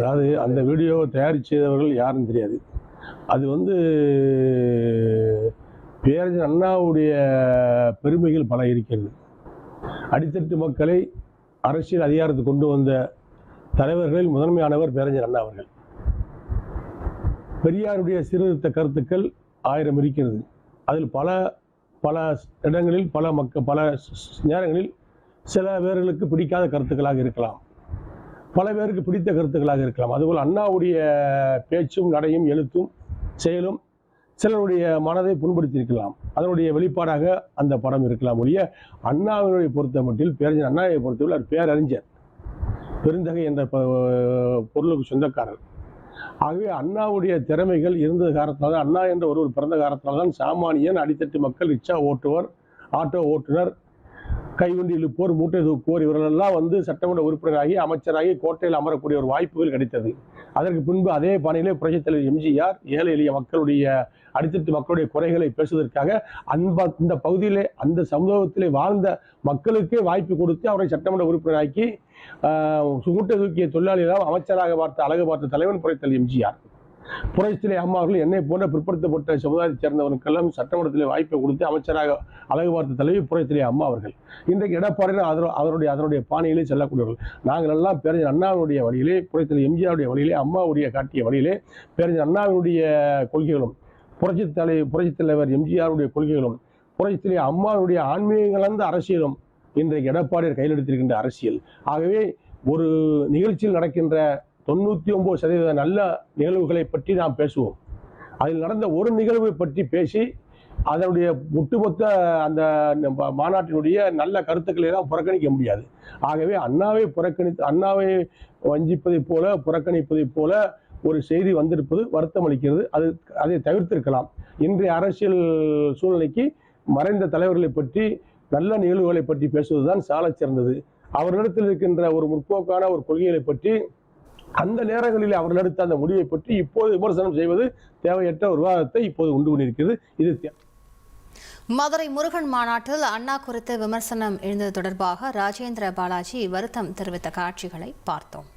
அதாவது அந்த வீடியோவை தயாரித்தவர்கள் யாருன்னு தெரியாது. அது பேரறிஞர் அண்ணாவுடைய பெருமைகள் பல இருக்கிறது. அடித்தட்டு மக்களை அரசியல் அதிகாரத்துக்கு கொண்டு வந்த தலைவர்களில் முதன்மையானவர் பேரறிஞர் அண்ணா அவர்கள். பெரியாருடைய சீர்திருத்த கருத்துக்கள் 1000 இருக்கிறது. அதில் பல பல இடங்களில் பல நேரங்களில் சில பேர்களுக்கு பிடிக்காத கருத்துக்களாக இருக்கலாம், பல பேருக்கு பிடித்த கருத்துக்களாக இருக்கலாம். அதுபோல் அண்ணாவுடைய பேச்சும் நடையும் எழுத்தும் செயலும் சிலருடைய மனதை புண்படுத்தியிருக்கலாம். அதனுடைய வெளிப்பாடாக அந்த படம் இருக்கலாம் ஒழிய அண்ணாவினுடைய பொறுத்த மட்டில் பேரறிஞர் அண்ணாவை பொறுத்தவரை அவர் பேரறிஞர், பெருந்தகை என்ற பொருளுக்கு சொந்தக்காரர். ஆகவே அண்ணாவுடைய திறமைகள் இருந்த காரணத்தினால்தான், அண்ணா என்ற ஒருவர் பிறந்த காரணத்தினால்தான் சாமானியன், அடித்தட்டு மக்கள், ரிக்ஷா ஓட்டுவர், ஆட்டோ ஓட்டுநர், கைவண்டி இழுப்போர், மூட்டை தூக்குவோர் இவர்களெல்லாம் சட்டமன்ற உறுப்பினராகி அமைச்சராகி கோட்டையில் அமரக்கூடிய ஒரு வாய்ப்புகள் கிடைத்தது. அதற்கு பின்பு அதே பாணியிலே புரட்சித் தலைவர் எம்ஜிஆர் ஏழை எளிய மக்களுடைய அடித்தட்டு மக்களுடைய குறைகளை பேசுவதற்காக இந்த பகுதியிலே அந்த சமூகத்திலே வாழ்ந்த மக்களுக்கே வாய்ப்பு கொடுத்து அவரை சட்டமன்ற உறுப்பினராக்கி மூட்டை தூக்கிய தொழிலாளிகளாக அமைச்சராக அழகு பார்த்த தலைவன் புரட்சித் தலைவர் எம்ஜிஆர். புரட்சித்திலே அம்மா அவர்கள் என்னை போன்ற பிற்படுத்தப்பட்ட சமுதாயத்தை சேர்ந்தவர்களுக்கெல்லாம் சட்டமன்றத்திலே வாய்ப்பை கொடுத்து அமைச்சராக அழகு பார்த்த தலைவி புரட்சித்திலே அம்மா அவர்கள். இன்றைக்கு எடப்பாடியில் அதனுடைய பாணியிலே செல்லக்கூடியவர்கள். நாங்கள் எல்லாம் பேரறிஞர் அண்ணாவினுடைய வழியிலே, புரட்சித்திலே எம்ஜிஆருடைய வழியிலே, அம்மாவுடைய காட்டிய வழியிலே பேரறிஞர் அண்ணாவினுடைய கொள்கைகளும் புரட்சித் தலைவர் எம்ஜிஆருடைய கொள்கைகளும் புரட்சித்திலே அம்மாவுடைய ஆன்மீக கலந்த அரசியலும் இன்றைக்கு எடப்பாடியார் கையில் எடுத்திருக்கின்ற அரசியல். ஆகவே ஒரு நிகழ்ச்சியில் நடக்கின்ற 99% நல்ல நிகழ்வுகளை பற்றி நாம் பேசுவோம். அதில் நடந்த ஒரு நிகழ்வை பற்றி பேசி அதனுடைய ஒட்டுமொத்த அந்த மாநாட்டினுடைய நல்ல கருத்துக்களை எல்லாம் புறக்கணிக்க முடியாது. ஆகவே அண்ணாவை வஞ்சிப்பதைப் போல, புறக்கணிப்பதைப் போல ஒரு செய்தி வந்திருப்பது வருத்தம் அளிக்கிறது. அதை தவிர்த்திருக்கலாம். இன்றைய அரசியல் சூழ்நிலைக்கு மறைந்த தலைவர்களை பற்றி, நல்ல நிகழ்வுகளை பற்றி பேசுவதுதான் சாலச் சிறந்தது. அவர்களிடத்தில் இருக்கின்ற ஒரு முற்போக்கான ஒரு கொள்கைகளை பற்றி, அந்த நேரங்களில் அவர்கள் எடுத்த அந்த முடிவை பற்றி இப்போது விமர்சனம் செய்வது தேவையற்ற ஒரு விவாதத்தை இப்போது உண்டு கொண்டிருக்கிறது. இது மதுரை முருகன் மாநாட்டில் அண்ணா குறித்து விமர்சனம் எழுந்தது தொடர்பாக ராஜேந்திர பாலாஜி வருத்தம் தெரிவித்த காட்சிகளை பார்த்தோம்.